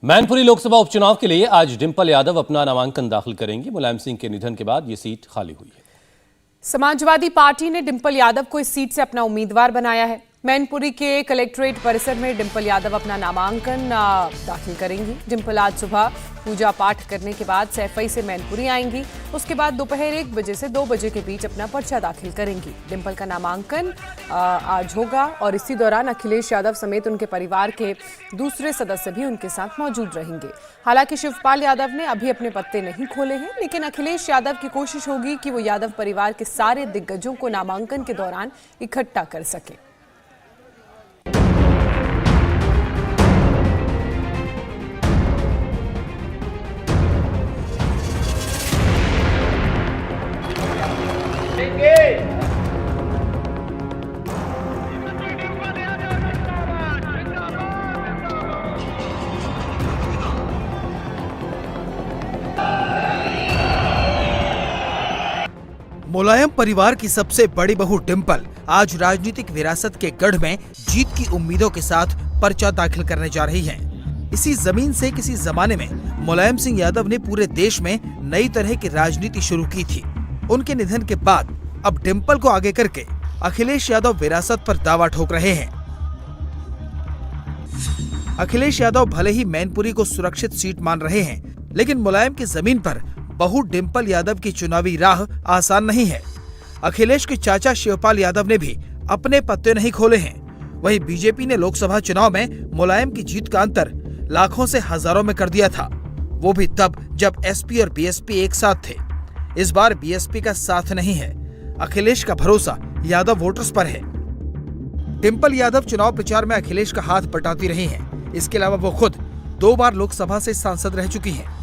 मैनपुरी लोकसभा उपचुनाव के लिए आज डिंपल यादव अपना नामांकन दाखिल करेंगी। मुलायम सिंह के निधन के बाद ये सीट खाली हुई है। समाजवादी पार्टी ने डिंपल यादव को इस सीट से अपना उम्मीदवार बनाया है। मैनपुरी के कलेक्ट्रेट परिसर में डिंपल यादव अपना नामांकन दाखिल करेंगी। डिंपल आज सुबह पूजा पाठ करने के बाद सैफई से मैनपुरी आएंगी। उसके बाद दोपहर 1 बजे से 2 बजे के बीच अपना पर्चा दाखिल करेंगी। डिंपल का नामांकन आज होगा और इसी दौरान अखिलेश यादव समेत उनके परिवार के दूसरे सदस्य भी उनके साथ मौजूद रहेंगे। हालांकि शिवपाल यादव ने अभी अपने पत्ते नहीं खोले हैं, लेकिन अखिलेश यादव की कोशिश होगी कि वो यादव परिवार के सारे दिग्गजों को नामांकन के दौरान इकट्ठा कर सके। मुलायम परिवार की सबसे बड़ी बहू डिंपल आज राजनीतिक विरासत के गढ़ में जीत की उम्मीदों के साथ पर्चा दाखिल करने जा रही हैं। इसी जमीन से किसी जमाने में मुलायम सिंह यादव ने पूरे देश में नई तरह की राजनीति शुरू की थी। उनके निधन के बाद अब डिंपल को आगे करके अखिलेश यादव विरासत पर दावा ठोक रहे हैं। अखिलेश यादव भले ही मैनपुरी को सुरक्षित सीट मान रहे हैं, लेकिन मुलायम की जमीन पर बहू डिंपल यादव की चुनावी राह आसान नहीं है। अखिलेश के चाचा शिवपाल यादव ने भी अपने पत्ते नहीं खोले हैं। वहीं बीजेपी ने लोकसभा चुनाव में मुलायम की जीत का अंतर लाखों से हजारों में कर दिया था, वो भी तब जब एसपी और बीएसपी एक साथ थे। इस बार बीएसपी का साथ नहीं है। अखिलेश का भरोसा यादव वोटर्स पर है। डिंपल यादव चुनाव प्रचार में अखिलेश का हाथ बटाती रही हैं। इसके अलावा वो खुद 2 बार लोकसभा से सांसद रह चुकी हैं।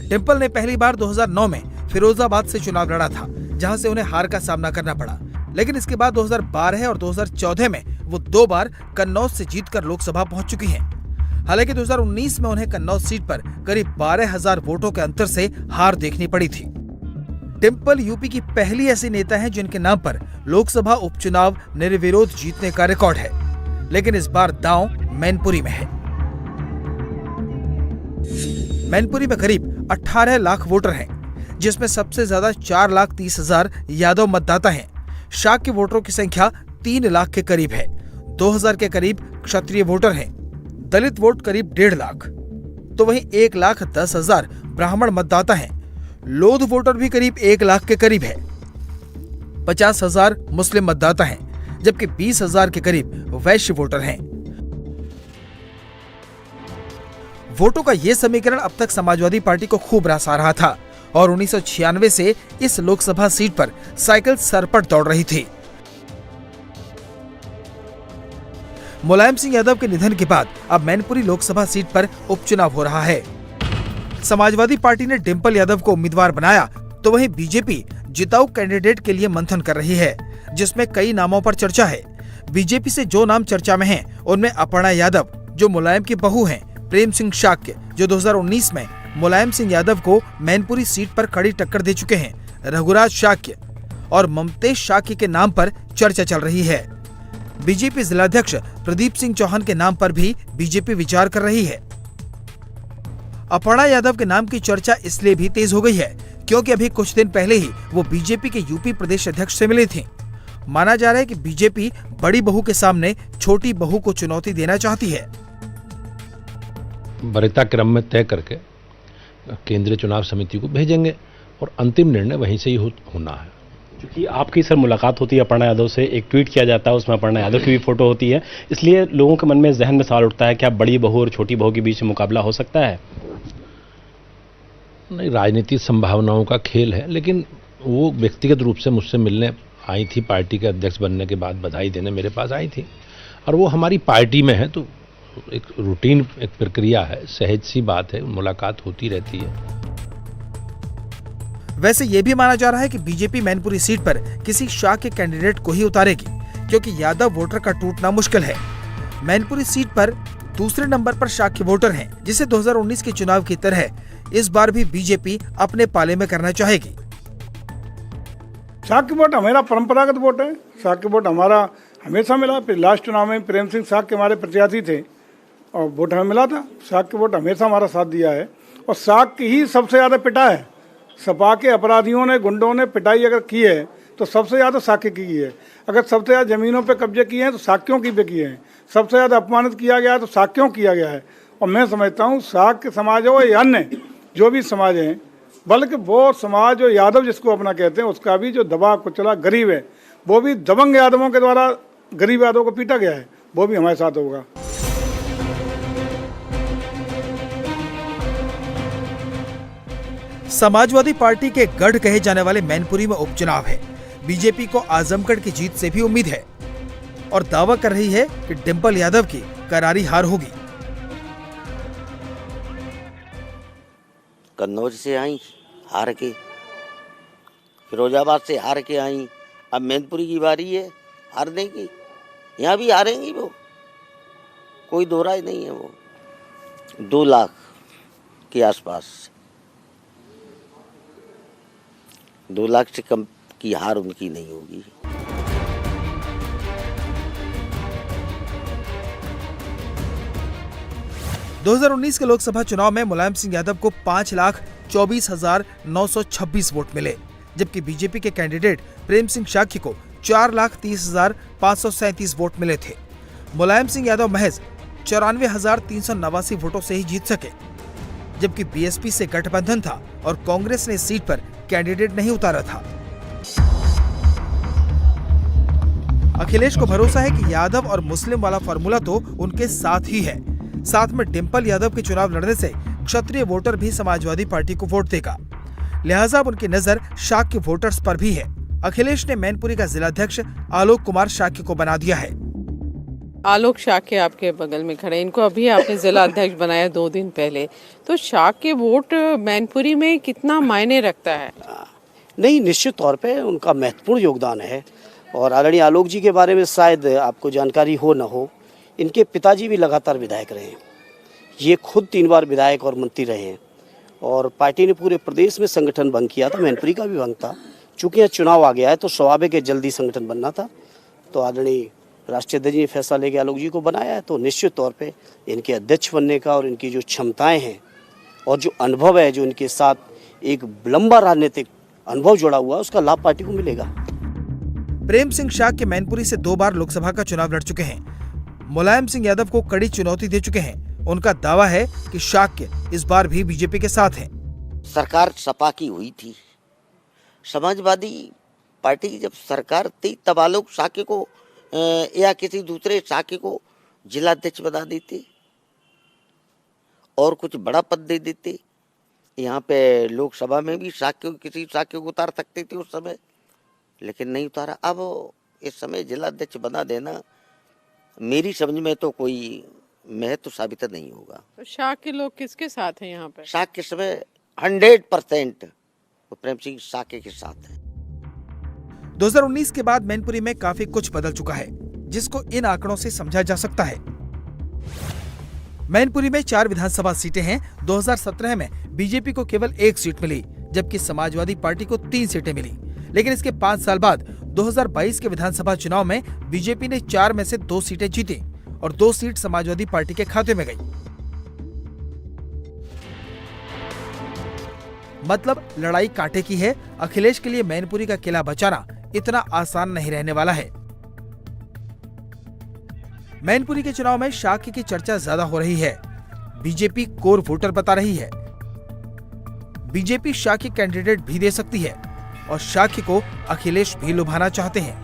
डिंपल ने पहली बार 2009 में फिरोजाबाद से चुनाव लड़ा था, जहां से उन्हें हार का सामना करना पड़ा। लेकिन इसके बाद 2012 और 2014 में वो 2 बार कन्नौज से जीतकर लोकसभा पहुंच चुकी हैं। हालांकि 2019 में उन्हें कन्नौज सीट पर करीब 12,000 वोटों के अंतर से हार देखनी पड़ी थी। डिंपल यूपी की पहली ऐसी नेता हैं जिनके नाम पर लोकसभा उपचुनाव निर्विरोध जीतने का रिकॉर्ड है। लेकिन इस बार दांव मैनपुरी में है। मैनपुरी में करीब 18 लाख वोटर हैं, जिसमें सबसे ज्यादा 4,30,000 यादव मतदाता हैं। शाक्य वोटरों की संख्या 3 लाख के करीब है। 2,000 के करीब क्षत्रिय वोटर हैं। दलित वोट करीब 1.5 लाख, तो वहीं 1,10,000 ब्राह्मण मतदाता हैं। लोध वोटर भी करीब 1 लाख के करीब है। 50,000 मुस्लिम मतदाता हैं, जबकि 20,000 के करीब वैश्य वोटर हैं। वोटों का ये समीकरण अब तक समाजवादी पार्टी को खूब रासा रहा था और 1996 से इस लोकसभा सीट पर साइकिल सरपट दौड़ रही थी। मुलायम सिंह यादव के निधन के बाद अब मैनपुरी लोकसभा सीट पर उपचुनाव हो रहा है। समाजवादी पार्टी ने डिंपल यादव को उम्मीदवार बनाया, तो वहीं बीजेपी जिताऊ कैंडिडेट के लिए मंथन कर रही है, जिसमें कई नामों पर चर्चा है। बीजेपी से जो नाम चर्चा में हैं, उनमें अपर्णा यादव जो मुलायम की बहू हैं, प्रेम सिंह शाक्य जो 2019 में मुलायम सिंह यादव को मैनपुरी सीट पर कड़ी टक्कर दे चुके हैं, रघुराज शाक्य और ममतेश शाक्य के नाम पर चर्चा चल रही है। बीजेपी जिलाध्यक्ष प्रदीप सिंह चौहान के नाम पर भी बीजेपी विचार कर रही है। अपर्णा यादव के नाम की चर्चा इसलिए भी तेज हो गई है क्योंकि अभी कुछ दिन पहले ही वो बीजेपी के यूपी प्रदेश अध्यक्ष से मिले थे। माना जा रहा है कि बीजेपी बड़ी बहू के सामने छोटी बहू को चुनौती देना चाहती है। वरीयता क्रम में तय करके केंद्रीय चुनाव समिति को भेजेंगे और अंतिम निर्णय वहीं से ही होना है। क्योंकि आपकी सर मुलाकात होती है अपर्णा यादव से, एक ट्वीट किया जाता है, उसमें अपर्णा यादव की भी फोटो होती है, इसलिए लोगों के मन में जहन में सवाल उठता है कि आप बड़ी बहू और छोटी बहू के बीच मुकाबला हो सकता है। नहीं, राजनीतिक संभावनाओं का खेल है, लेकिन वो व्यक्तिगत रूप से मुझसे मिलने आई थी। पार्टी के अध्यक्ष बनने के बाद बधाई देने मेरे पास आई थी और वो हमारी पार्टी में है, तो एक रूटीन एक प्रक्रिया है, सहज सी बात है, मुलाकात होती रहती है। वैसे ये भी माना जा रहा है कि बीजेपी मैनपुरी सीट पर किसी शाक्य कैंडिडेट को ही उतारेगी, क्योंकि यादव वोटर का टूटना मुश्किल है। मैनपुरी सीट पर दूसरे नंबर पर शाक्य वोटर हैं, जिसे 2019 के चुनाव की तरह इस बार भी बीजेपी अपने पाले में करना चाहेगी। शाक्य वोट हमारा परंपरागत वोट है। शाक्य वोट हमारा हमेशा मिला। फिर लास्ट चुनाव में प्रेम सिंह शाक्य हमारे प्रत्याशी थे, और वोट हमें मिला था। साग के वोट हमेशा हमारा साथ दिया है और साग की ही सबसे ज़्यादा पिटा है। सपा के अपराधियों ने, गुंडों ने पिटाई अगर की है तो सबसे ज़्यादा साग की है। अगर सबसे ज़्यादा ज़मीनों पे कब्जे किए हैं तो साक्यों की पे किए हैं। सबसे ज़्यादा अपमानित किया गया है तो साक्यों किया गया है। और मैं समझता हूँ साग के समाज हो या अन्य जो भी समाज हैं, बल्कि वो समाज जो यादव जिसको अपना कहते हैं उसका भी जो दबा कुचला गरीब है, वो भी दबंग यादवों के द्वारा गरीब यादवों को पीटा गया है, वो भी हमारे साथ होगा। समाजवादी पार्टी के गढ़ कहे जाने वाले मैनपुरी में उपचुनाव है। बीजेपी को आजमगढ़ की जीत से भी उम्मीद है और दावा कर रही है कि डिंपल यादव की करारी हार होगी। कन्नौज से आई हार के, फिरोजाबाद से हार के आई, अब मैनपुरी की बारी है हारने की। यहाँ भी हारेंगी वो, कोई दो राय नहीं है। वो 2 लाख के आसपास, 2 लाख से कम की हार उनकी नहीं होगी। (2019) के लोकसभा चुनाव में मुलायम सिंह यादव को 5,24,926 वोट मिले, जबकि बीजेपी के कैंडिडेट प्रेम सिंह शाक्य को 4,30,537 वोट मिले थे। मुलायम सिंह यादव महज 94,389 वोटों से ही जीत सके, जबकि बीएसपी से गठबंधन था और कांग्रेस ने इस सीट पर कैंडिडेट नहीं उतारा था। अखिलेश को भरोसा है कि यादव और मुस्लिम वाला फार्मूला तो उनके साथ ही है। साथ में डिंपल यादव के चुनाव लड़ने से क्षत्रिय वोटर भी समाजवादी पार्टी को वोट देगा, लिहाजा उनकी नजर शाक्य वोटर्स पर भी है। अखिलेश ने मैनपुरी का जिलाध्यक्ष आलोक कुमार शाक्य को बना दिया है। आलोक शाक्य आपके बगल में खड़े, इनको अभी आपने जिला अध्यक्ष बनाया 2 दिन पहले, तो शाक्य वोट मैनपुरी में कितना मायने रखता है? नहीं, निश्चित तौर पे उनका महत्वपूर्ण योगदान है। और आदरणीय आलोक जी के बारे में शायद आपको जानकारी हो न हो, इनके पिताजी भी लगातार विधायक रहे हैं। ये खुद 3 बार विधायक और मंत्री रहे हैं और पार्टी ने पूरे प्रदेश में संगठन भंग किया था, मैनपुरी का भी भंग था। चूंकि यहाँ चुनाव आ गया है तो स्वाभाविक है जल्दी संगठन बनना था, तो आदरणीय राष्ट्रीय अध्यक्ष ने फैसला लेके आलोक जी को बनाया है। तो निश्चित तौर पे इनके अध्यक्ष बनने का और इनकी जो क्षमताएं हैं और जो अनुभव है, जो इनके साथ एक लंबा राजनीतिक अनुभव जुड़ा हुआ है, उसका लाभ पार्टी को मिलेगा। प्रेम सिंह शाक्य मैनपुरी से 2 बार लोकसभा का चुनाव लड़ चुके हैं। मुलायम सिंह यादव को कड़ी चुनौती दे चुके हैं। उनका दावा है कि शाक्य इस बार भी बीजेपी के साथ हैं। सरकार सपा की हुई थी, समाजवादी पार्टी की जब सरकार थी तब आलोक शाक्य को या किसी दूसरे शाक्य को जिलाध्यक्ष बना देते और कुछ बड़ा पद दे देते। यहाँ पे लोकसभा में भी किसी शाक्य को उतार सकते थे उस समय, लेकिन नहीं उतारा। अब इस समय जिलाध्यक्ष बना देना मेरी समझ में तो कोई महत्व साबित नहीं होगा। तो शाक्य लोग किसके साथ हैं यहाँ पे? शाक्य के समय 100% प्रेम सिंह शाक्य के साथ है। 2019 के बाद मैनपुरी में काफी कुछ बदल चुका है, जिसको इन आंकड़ों से समझा जा सकता है। मैनपुरी में 4 विधानसभा सीटें हैं। 2017 में बीजेपी को केवल 1 सीट मिली, जबकि समाजवादी पार्टी को 3 सीटें मिली। लेकिन इसके 5 साल बाद 2022 के विधानसभा चुनाव में बीजेपी ने 4 में से 2 सीटें जीती और 2 सीट समाजवादी पार्टी के खाते में गई। मतलब लड़ाई कांटे की है। अखिलेश के लिए मैनपुरी का किला बचाना इतना आसान नहीं रहने वाला है। मैनपुरी के चुनाव में शाक्य की चर्चा ज्यादा हो रही है। बीजेपी कोर वोटर बता रही है। बीजेपी शाक्य कैंडिडेट भी दे सकती है और शाक्य को अखिलेश भी लुभाना चाहते हैं।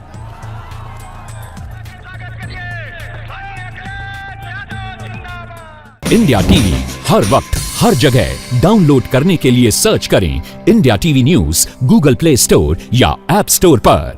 इंडिया टीवी हर वक्त हर जगह डाउनलोड करने के लिए सर्च करें India TV news Google play store या ऐप स्टोर पर।